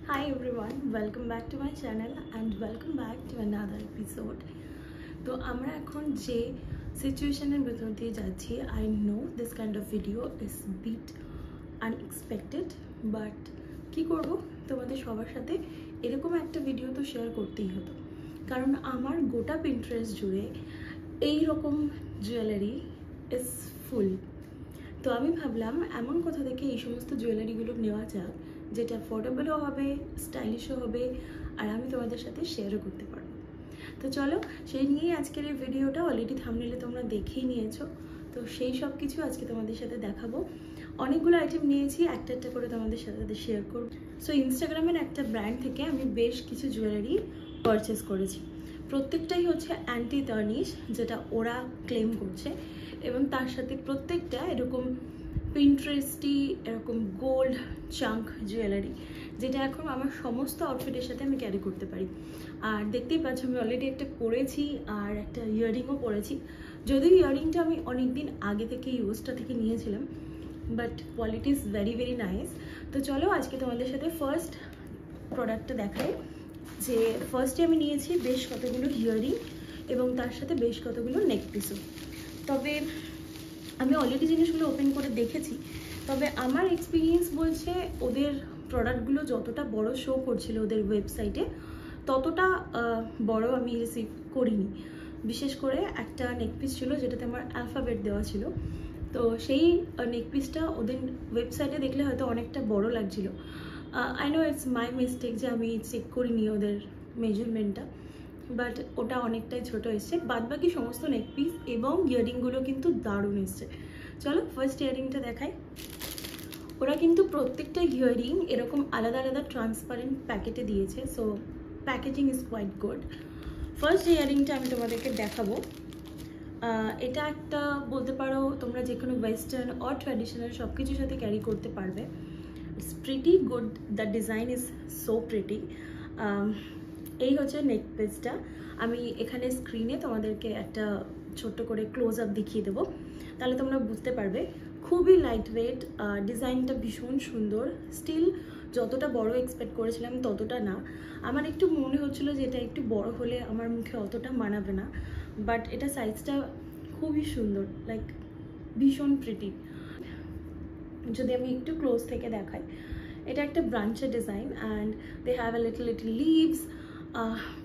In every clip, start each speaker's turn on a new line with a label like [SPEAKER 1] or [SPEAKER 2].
[SPEAKER 1] Hi everyone, welcome back to my channel and welcome back to another episode. তো আমরা এখন যে সিচুয়েশনের ভেতর দিয়ে যাচ্ছি, I know this kind of video is bit unexpected, but কি করব, তোমাদের সবার সাথে এরকম একটা ভিডিও তো শেয়ার করতেই হতো, কারণ আমার গোটা Pinterest জুড়ে এই রকম জুয়েলারি is full. তো আমি ভাবলাম এমন কথা থেকে এই সমস্ত জুয়েলারিগুলো নেওয়া যাক যেটা অ্যাফোর্ডেবলও হবে, স্টাইলিশও হবে, আর আমি তোমাদের সাথে শেয়ারও করতে পারবো। তো চলো সেই নিয়েই আজকের এই ভিডিওটা। অলরেডি থাম্বনেইলে তোমরা দেখেই নিয়েছো, তো সেই সব কিছু আজকে তোমাদের সাথে দেখাবো। অনেকগুলো আইটেম নিয়েছি, একটা একটা করে তোমাদের সাথে শেয়ার করব। সো ইনস্টাগ্রামের একটা ব্র্যান্ড থেকে আমি বেশ কিছু জুয়েলারি পারচেস করেছি। প্রত্যেকটাই হচ্ছে অ্যান্টি টার্নিশ, যেটা ওরা ক্লেম করছে, এবং তার সাথে প্রত্যেকটা এরকম পিন্টারেস্টি এরকম গোল্ড চাঙ্ক জুয়েলারি, যেটা এখন আমার সমস্ত আউটফিটের সাথে আমি ক্যারি করতে পারি। আর দেখতেই পাচ্ছ আমি অলরেডি একটা পরেছি আর একটা ইয়াররিংও পরেছি, যদিও ইয়াররিংটা আমি অনেক দিন আগে থেকে ইউজটা থেকে নিয়েছিলাম, but quality is very very nice. তো চলো আজকে তোমাদের সাথে ফার্স্ট প্রোডাক্টটা দেখাই। যে ফার্স্টে আমি নিয়েছি বেশ কতগুলো ইয়াররিং এবং তার সাথে বেশ কতগুলো নেক পিসও। তবে আমি অলরেডি জিনিসগুলো ওপেন করে দেখেছি, তবে আমার এক্সপিরিয়েন্স বলছে ওদের প্রোডাক্টগুলো যতটা বড় শো করছিল ওদের ওয়েবসাইটে, ততটা বড় আমি রিসিভ করিনি। বিশেষ করে একটা নেক পিস ছিল যেটাতে আমার অ্যালফাবেট দেওয়া ছিল, তো সেই নেক পিসটা ওদের ওয়েবসাইটে দেখলে হয়তো অনেকটা বড় লাগছিল। I know it's my mistake যে আমি চেক করিনি ওদের মেজারমেন্টটা, বাট ওটা অনেকটাই ছোট এসছে। বাদবাকি সমস্ত নেক পিস এবং ইয়াররিংগুলো কিন্তু দারুণ এসছে। চলো ফার্স্ট ইয়াররিংটা দেখাই। ওরা কিন্তু প্রত্যেকটা ইয়াররিং এরকম আলাদা আলাদা ট্রান্সপারেন্ট প্যাকেটে দিয়েছে, so packaging is quite good. First ইয়াররিংটা আমি তোমাদেরকে দেখাবো। এটা একটা বলতে পারো তোমরা যে কোনো ওয়েস্টার্ন অর ট্র্যাডিশনাল সব কিছুর সাথে ক্যারি করতে পারবে। It's pretty good, the design is so pretty. এই হচ্ছে নেক পিসটা। আমি এখানে স্ক্রিনে তোমাদেরকে একটা ছোট্ট করে ক্লোজ আপ দেখিয়ে দেবো, তাহলে তোমরা বুঝতে পারবে। খুবই লাইট ওয়েট, ডিজাইনটা ভীষণ সুন্দর। স্টিল যতটা বড় এক্সপেক্ট করেছিলাম ততটা না। আমার একটু মনে হচ্ছিলো যে এটা একটু বড় হলে আমার মুখে অতটা মানাবে না, বাট এটা সাইজটা খুবই সুন্দর, লাইক ভীষণ প্রিটি। যদি আমি একটু ক্লোজ থেকে দেখাই, এটা একটা ব্রাঞ্চের design and they have a little leaves.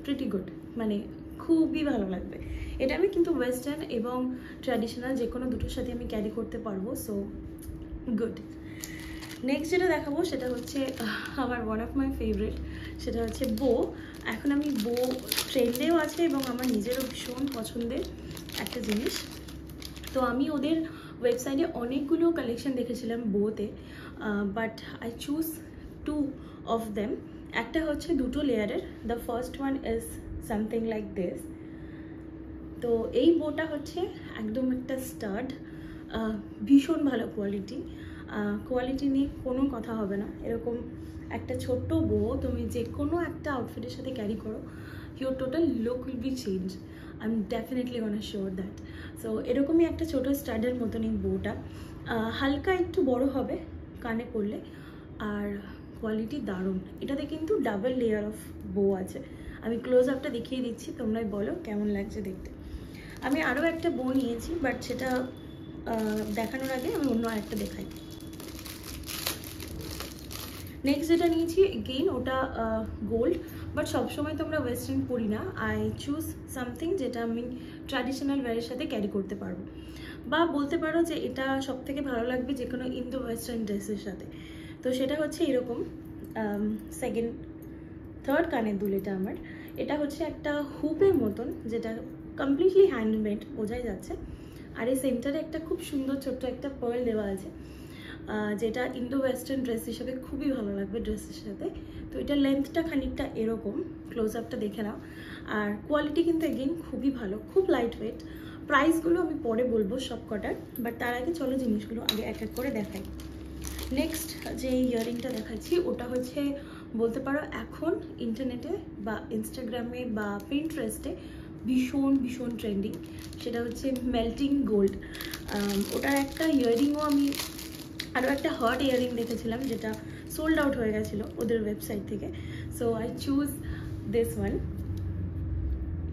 [SPEAKER 1] Pretty good, মানে খুবই ভালো লাগবে। এটা আমি কিন্তু ওয়েস্টার্ন এবং ট্র্যাডিশনাল যে কোনো দুটোর সাথে আমি ক্যারি করতে পারবো, সো গুড। নেক্সট যেটা দেখাবো সেটা হচ্ছে আমার ওয়ান অফ মাই ফেভারিট, সেটা হচ্ছে বো। এখন আমি বো ট্রেন্ডেও আছে এবং আমার নিজেরও ভীষণ পছন্দের একটা জিনিস। তো আমি ওদের ওয়েবসাইটে অনেকগুলো কালেকশন দেখেছিলাম বোতে, but I choose two of them. একটা হচ্ছে দুটো লেয়ারের, the first one is something like this. তো এই বোটা হচ্ছে একদম একটা স্টাড, ভীষণ ভালো কোয়ালিটি। কোয়ালিটি নিয়ে কোনো কথা হবে না। এরকম একটা ছোট্ট বো তুমি যে কোনো একটা আউটফিটের সাথে ক্যারি করো, your total look will be change. I am definitely gonna sure that. So এরকমই একটা ছোটো স্টাডের মতন এই বোটা, হালকা একটু বড় হবে কানে পড়লে, আর কোয়ালিটি দারুণ। এটাতে কিন্তু ডাবল লেয়ার অফ বো আছে। আমি ক্লোজ আপটা দেখিয়ে দিচ্ছি, তোমরাই বলো কেমন লাগছে দেখতে। আমি আরও একটা বো নিয়েছি, বাট সেটা দেখানোর আগে আমি অন্য আরেকটা দেখাই। নেক্সট যেটা নিয়েছি এগেইন ওটা গোল্ড, বাট সবসময় তোমরা ওয়েস্টার্ন পরি না। আই চুজ সামথিং যেটা আমি ট্র্যাডিশনাল ওয়্যারের সাথে ক্যারি করতে পারবো, বা বলতে পারো যে এটা সব থেকে ভালো লাগবে যে কোনো ইন্দো ওয়েস্টার্ন ড্রেসের সাথে। তো সেটা হচ্ছে এরকম থার্ড কানের দুল। এটা আমার, এটা হচ্ছে একটা হুপের মতন, যেটা কমপ্লিটলি হ্যান্ডমেড, বোঝাই যাচ্ছে। আর এই সেন্টারে একটা খুব সুন্দর ছোট্ট একটা পার্ল দেওয়া আছে, যেটা ইন্দো ওয়েস্টার্ন ড্রেস হিসেবে খুবই ভালো লাগবে ড্রেসের সাথে। তো এটা লেন্থটা খানিকটা এরকম, ক্লোজ আপটা দেখে নাও। আর কোয়ালিটি কিন্তু এগেইন খুবই ভালো, খুব লাইট ওয়েট। প্রাইসগুলো আমি পরে বলবো সব কটার, বাট তার আগে চলো জিনিসগুলো আগে এক এক করে দেখাই। নেক্সট যে ইয়াররিংটা দেখাচ্ছি ওটা হচ্ছে বলতে পারো এখন ইন্টারনেটে বা ইনস্টাগ্রামে বা পিন্টারেস্টে ভীষণ ভীষণ ট্রেন্ডিং। সেটা হচ্ছে মেল্টিং গোল্ড। ওটার একটা ইয়াররিংও আমি আরও একটা হট ইয়াররিং দেখেছিলাম যেটা সোল্ড আউট হয়ে গেছিলো ওদের ওয়েবসাইট থেকে। So I choose this one.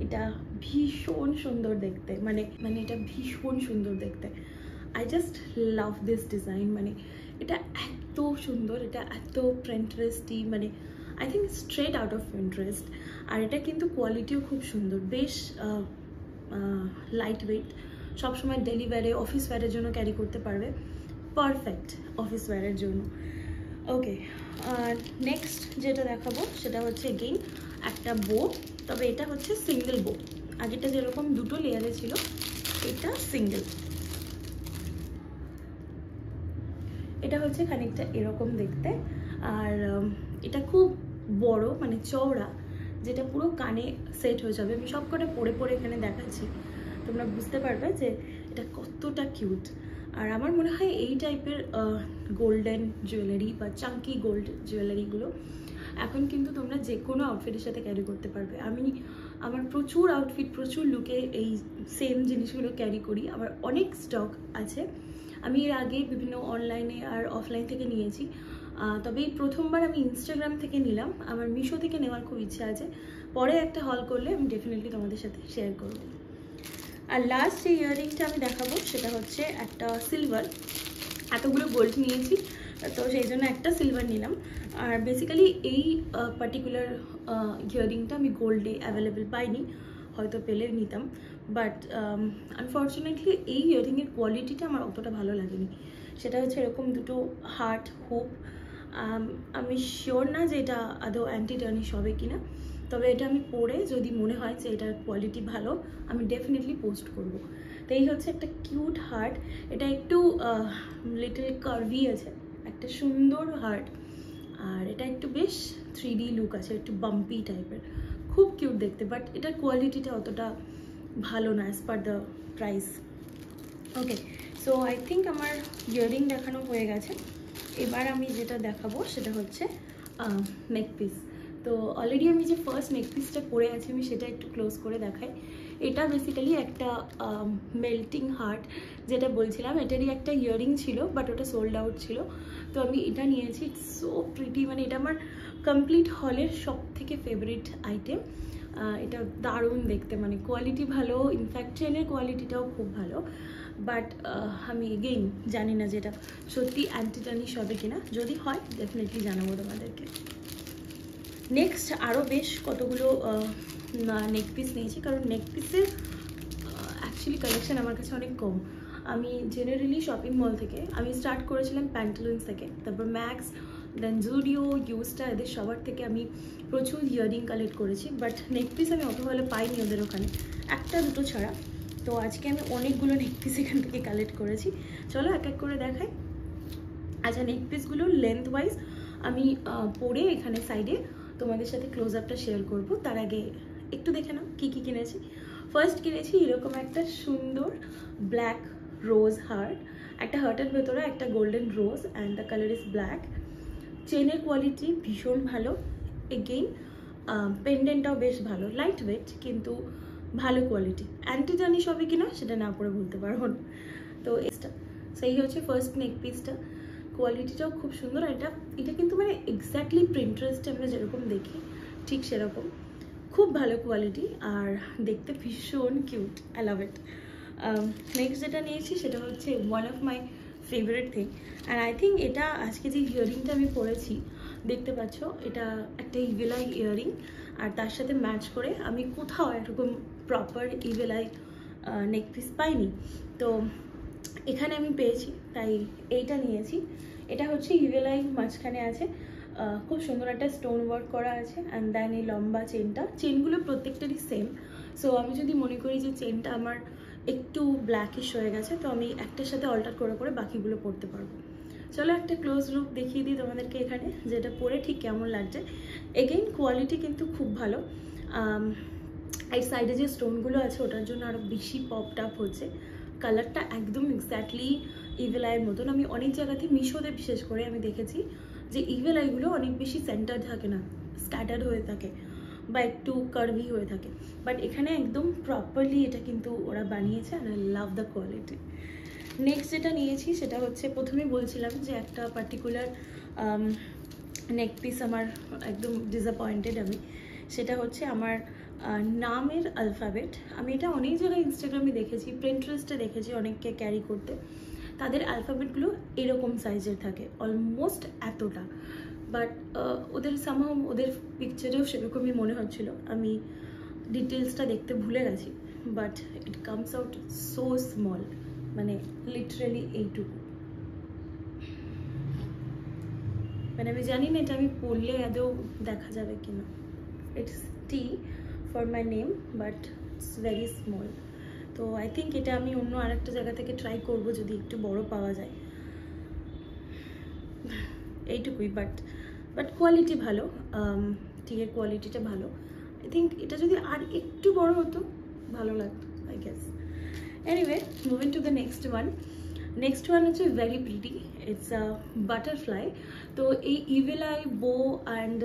[SPEAKER 1] এটা ভীষণ সুন্দর দেখতে, মানে এটা ভীষণ সুন্দর দেখতে। I just love this design, মানে এটা এত সুন্দর, এটা এত প্রিন্টারেস্টি, মানে I think straight out of Pinterest. আর এটা কিন্তু কোয়ালিটিও খুব সুন্দর, বেশ লাইট ওয়েট, সবসময় ডেলি ওয়্যারে অফিস ওয়্যারের জন্য ক্যারি করতে পারবে, পারফেক্ট অফিস ওয়্যারের জন্য। ওকে, আর নেক্সট যেটা দেখাবো সেটা হচ্ছে এগেইন একটা বো, তবে এটা হচ্ছে সিঙ্গেল বো। আগেটা যেরকম দুটো লেয়ারে ছিল, এটা সিঙ্গেল। এটা হচ্ছে খানিকটা এরকম দেখতে, আর এটা খুব বড়, মানে চওড়া, যেটা পুরো কানে সেট হয়ে যাবে। আমি সব কটা পরে পরে এখানে দেখাচ্ছি, তোমরা বুঝতে পারবে যে এটা কতটা কিউট। আর আমার মনে হয় এই টাইপের গোল্ডেন জুয়েলারি বা চাঙ্কি গোল্ড জুয়েলারিগুলো এখন কিন্তু তোমরা যে কোনো আউটফিটের সাথে ক্যারি করতে পারবে। আমার প্রচুর আউটফিট, প্রচুর লুকে এই সেম জিনিসগুলো ক্যারি করি, আমার অনেক স্টক আছে। আমি এর আগে বিভিন্ন অনলাইনে আর অফলাইন থেকে নিয়েছি, তবে এই প্রথমবার আমি ইনস্টাগ্রাম থেকে নিলাম। আমার মিশো থেকে নেওয়ার খুব ইচ্ছা আছে, পরে একটা হল করলে আমি ডেফিনেটলি তোমাদের সাথে শেয়ার করব। আর লাস্ট যে ইয়াররিংটা আমি দেখাবো সেটা হচ্ছে একটা সিলভার। এতগুলো গোল্ড নিয়েছি তো সেই জন্য একটা সিলভার নিলাম। আর বেসিক্যালি এই পার্টিকুলার ইয়াররিংটা আমি গোল্ডে অ্যাভেলেবেল পাইনি, হয়তো পেলে নিতাম, বাট আনফর্চুনেটলি এই ইয়াররিংয়ের কোয়ালিটিটা আমার অতটা ভালো লাগেনি। সেটা হচ্ছে এরকম দুটো হার্ট হুপ। আমি শিওর না যে এটা আদৌ অ্যান্টি টার্নিশ হবে কিনা, তবে এটা আমি পরে যদি মনে হয় যে এটার কোয়ালিটি ভালো, আমি ডেফিনেটলি পোস্ট করব। তো এই হচ্ছে একটা কিউট হার্ট, এটা একটু লিটল কার্ভি আছে, একটা সুন্দর হার্ট, আর এটা একটু বেশ 3D লুক আছে, একটু বাম্পি টাইপের, খুব কিউট দেখতে, বাট এটার কোয়ালিটিটা অতটা ভালো না as per the price. Okay, so I think আমার ইয়াররিং দেখানো হয়ে গেছে। এবার আমি যেটা দেখাবো সেটা হচ্ছে নেক পিস। তো অলরেডি আমি যে ফার্স্ট নেক পিসটা পরে আছি আমি সেটা একটু ক্লোজ করে দেখাই। এটা বেসিক্যালি একটা মেল্টিং হার্ট, যেটা বলছিলাম এটারই একটা ইয়াররিং ছিল, বাট ওটা সোল্ড আউট ছিল, তো আমি এটা নিয়েছি। ইটস সো প্রিটি, মানে এটা আমার কমপ্লিট হলের সব থেকে ফেভারিট আইটেম। এটা দারুণ দেখতে, মানে কোয়ালিটি ভালো, ইনফ্যাক্ট চেনের কোয়ালিটিটাও খুব ভালো, বাট আমি এগেইন জানি না যেটা সত্যি অ্যান্টি টার্নিশ হবে কিনা, যদি হয় ডেফিনেটলি জানাবো তোমাদেরকে। নেক্সট আরও বেশ কতগুলো নেক পিস নিয়েছি, কারণ নেক পিসের অ্যাকচুয়ালি কালেকশন আমার কাছে অনেক কম। আমি জেনারেলি শপিং মল থেকে আমি স্টার্ট করেছিলাম, প্যান্টালুন্স থেকে, তারপর ম্যাক্স, দেন জুডিও, ইউস্টার, এদের সবার থেকে আমি প্রচুর ইয়াররিং কালেক্ট করেছি, বাট নেক পিস আমি অত ভালো পাইনি ওদের ওখানে, একটা দুটো ছাড়া। তো আজকে আমি অনেকগুলো নেক পিস এখান থেকে কালেক্ট করেছি, চলো এক এক করে দেখাই। আচ্ছা, নেক পিসগুলো লেন্থ ওয়াইজ আমি পরে এখানে সাইডে তোমাদের সাথে ক্লোজ আপটা শেয়ার করবো, তার আগে একটু দেখে নাও কী কী কিনেছি। ফার্স্ট কিনেছি এরকম একটা সুন্দর ব্ল্যাক রোজ হার্ট, একটা হার্টের ভেতরে একটা golden rose, and the colour is black. চেনের কোয়ালিটি ভীষণ ভালো, এগেইন পেন্ডেন্টটাও বেশ ভালো, লাইট ওয়েট কিন্তু ভালো কোয়ালিটি। অ্যান্টি টার্নিশ হবে কিনা সেটা না পরে বলতে পারবো না। তো এটা সেই হচ্ছে ফার্স্ট নেক পিসটা, কোয়ালিটিটাও খুব সুন্দর। আর এটা কিন্তু মানে এক্স্যাক্টলি প্রিন্টারেস্টে আমরা যেরকম দেখি ঠিক সেরকম, খুব ভালো কোয়ালিটি, আর দেখতে ভীষণ cute, I love it. Next যেটা নিয়েছি সেটা হচ্ছে one of my favourite thing, and I think এটা আজকে যে ইয়াররিংটা আমি পরেছি দেখতে পাচ্ছ, এটা একটা ইভেলাই ইয়াররিং, আর তার সাথে ম্যাচ করে আমি কোথাও এরকম প্রপার ইভেলাই নেক পিস পাইনি, তো এখানে আমি পেয়েছি, তাই এইটা নিয়েছি। এটা হচ্ছে ইভেলাই, মাঝখানে আছে খুব সুন্দর একটা স্টোন ওয়ার্ক করা আছে, অ্যান্ড দেন এই লম্বা চেনগুলো প্রত্যেকটারই সেম। সো আমি যদি মনে করি যে চেনটা আমার একটু ব্ল্যাকিশ হয়ে গেছে, তো আমি একটার সাথে অল্টার করে করে বাকিগুলো পরতে পারবো। চলো একটা ক্লোজ লুক দেখিয়ে দিই তোমাদেরকে এখানে, যেটা পরে ঠিক কেমন লাগছে। এগেইন কোয়ালিটি কিন্তু খুব ভালো, এই সাইডে যে স্টোনগুলো আছে ওটার জন্য আরও বেশি পপড আপ হচ্ছে। কালারটা একদম এক্স্যাক্টলি ইভেল আইয়ের মতন। আমি অনেক জায়গাতে মিশোতে বিশেষ করে আমি দেখেছি যে ইভেল আইগুলো অনেক বেশি সেন্টার থাকে না, স্ক্যাটার্ড হয়ে থাকে বা একটু কার্ভি হয়ে থাকে, বাট এখানে একদম প্রপারলি এটা কিন্তু ওরা বানিয়েছে, আর I love the quality. Next যেটা নিয়েছি সেটা হচ্ছে, প্রথমে বলছিলাম যে একটা পার্টিকুলার নেক পিস আমার একদম ডিসঅ্যাপয়েন্টেড আমি, সেটা হচ্ছে আমার নামের অ্যালফাবেট। আমি এটা অনেক জায়গায় ইনস্টাগ্রামে দেখেছি, প্রিন্টারেস্টে দেখেছি অনেককে ক্যারি করতে, তাদের অ্যালফাবেটগুলো এরকম সাইজের থাকে, অলমোস্ট এতটা। বাট ওদের সামহাও ওদের পিকচারেও সেরকমই মনে হচ্ছিল, আমি ডিটেলসটা দেখতে ভুলে গেছি, but it comes out so small, মানে লিটারালি এইটুকু। মানে আমি জানি না এটা আমি পড়লে আদৌ দেখা যাবে কিনা। It's T for my name, but it's very small. তো আই থিঙ্ক এটা আমি অন্য আরেকটা জায়গা থেকে ট্রাই করব যদি একটু বড় পাওয়া যায়, এইটুকুই। বাট কোয়ালিটি ভালো, টিয়ের কোয়ালিটিটা ভালো। আই থিঙ্ক এটা যদি আর একটু বড় হতো ভালো লাগতো, I guess. Anyway, moving to the next one হচ্ছে very pretty, it's a butterfly. তো এই evil eye, bow and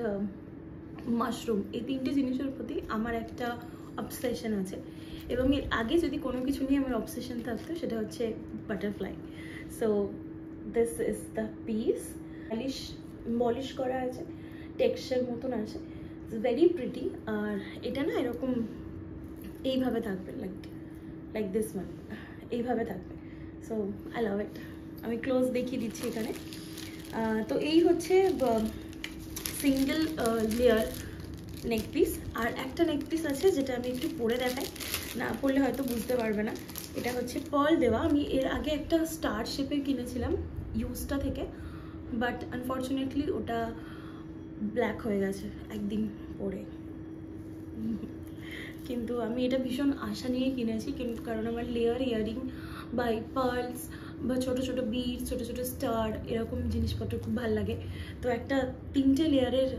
[SPEAKER 1] mushroom, এই তিনটে জিনিসের প্রতি আমার একটা অবসেশন আছে, এবং এর আগে যদি কোনো কিছু নিয়ে আমার অবসেশন থাকতো সেটা হচ্ছে butterfly. So this is the piece, polish করা আছে, টেক্সচার মতন আছে, ইটস ভেরি প্রিটি। আর এটা না এরকম এইভাবে থাকবে, লাইক দিস ওয়ান, এইভাবে থাকবে। সো আই লাভ ইট। আমি ক্লোজ দেখিয়ে দিচ্ছি এখানে। তো এই হচ্ছে সিঙ্গেল লেয়ার নেক পিস। আর একটা নেক পিস আছে যেটা আমি একটু পরে দেখাই, না পরলে হয়তো বুঝতে পারবে না। এটা হচ্ছে পার্ল দেওয়া। আমি এর আগে একটা স্টার শেপের কিনেছিলাম ইউজটা থেকে, বাট আনফর্চুনেটলি ওটা ব্ল্যাক হয়ে গেছে একদিন পরে। কিন্তু আমি এটা ভীষণ আশা নিয়ে কিনেছি, কিন্তু কারণ আমার লেয়ার ইয়ারিং বা পার্লস বা ছোটো ছোটো বিট, ছোটো ছোটো স্টার, এরকম জিনিসপত্র খুব ভালো লাগে। তো একটা 3টে লেয়ারের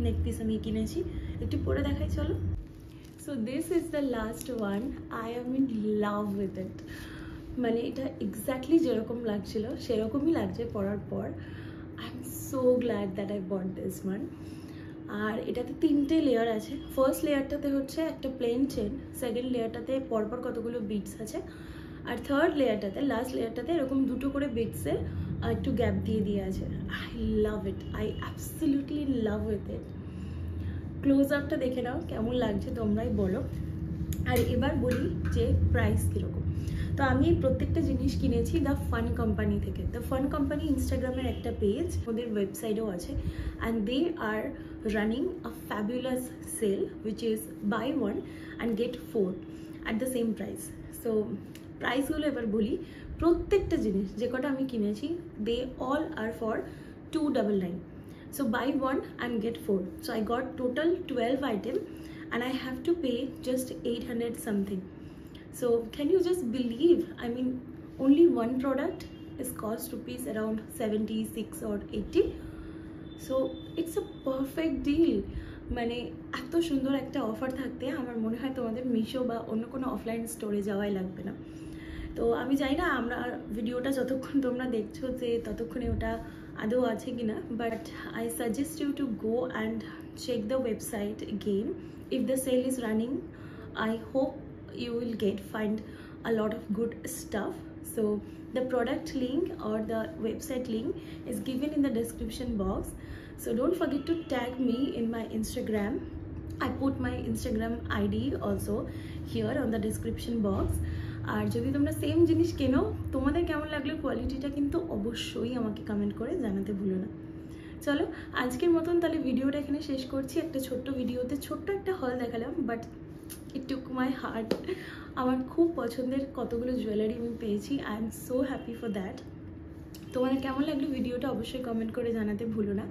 [SPEAKER 1] নেক পিস আমি কিনেছি, একটু পরে দেখাই চলো। So this is the last one, I am in love with it. মানে এটা এক্স্যাক্টলি যেরকম লাগছিল সেরকমই লাগছে পরার পর। I am so glad that I bought this one. আর এটাতে 3টে লেয়ার আছে। ফার্স্ট লেয়ারটাতে হচ্ছে একটা প্লেন চেন, সেকেন্ড লেয়ারটাতে পরপর কতগুলো বিটস আছে, আর থার্ড লেয়ারটাতে, লাস্ট লেয়ারটাতে এরকম 2টো করে বিটসে একটু গ্যাপ দিয়ে আছে। I love it, I absolutely love with it. Close আপটা দেখে নাও কেমন লাগছে তোমরাই বলো। আর এবার বলি যে প্রাইস কীরকম। তো আমি প্রত্যেকটা জিনিস কিনেছি দ্য ফান কোম্পানি থেকে। দ্য ফান কোম্পানি ইনস্টাগ্রামের একটা পেজ, ওদের ওয়েবসাইটও আছে, and they are running a fabulous sale which is buy 1 and get 4 at the same price. So প্রাইসগুলো এবার বলি। প্রত্যেকটা জিনিস যে কটা আমি কিনেছি, they all are for 299. So buy 1 and get 4. So I got total 12 items and I have to pay just 800 something. So can you just believe, I mean only one product is cost rupees around 76 or 80. So it's a perfect deal. মানে এত সুন্দর একটা offer থাকতে আমার মনে হয় তোমাদের মিশো বা অন্য কোনো অফলাইন স্টোরে যাওয়াই লাগবে না। তো আমি জানি না আমরা ভিডিওটা যতক্ষণ তোমরা দেখছো যে ততক্ষণে ওটা আদৌ আছে কিনা, but I suggest you to go and check the website again. If the sale is running, I hope you will find a lot of good stuff. So the product link or the website link is given in the description box. So don't forget to tag me in my Instagram. I put my Instagram ID also here on the description box. আর যদি তোমরা same জিনিস কেনো, তোমাদের কেমন লাগলো কোয়ালিটিটা কিন্তু অবশ্যই আমাকে কমেন্ট করে জানাতে ভুলো না। চলো আজকের মতন তাহলে ভিডিওটা এখানে শেষ করছি। একটা ছোট্ট ভিডিওতে ছোট্ট একটা হল দেখালাম, but it took my heart. আমার খুব পছন্দের কতগুলো জুয়েলারি আমি পেয়েছি, I am so happy for that. তোমাদের কেমন লাগলো ভিডিওটা অবশ্যই কমেন্ট করে জানাতে ভুলো না।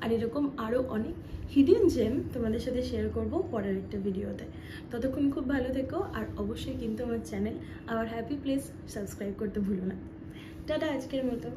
[SPEAKER 1] আর এরকম আরও অনেক হিডেন জেম তোমাদের সাথে শেয়ার করব পরের একটা ভিডিওতে। ততক্ষণ খুব ভালো থেকো, আর অবশ্যই কিন্তু আমার channel hour happy place subscribe করতে ভুলো না। টাটা আজকের মতো।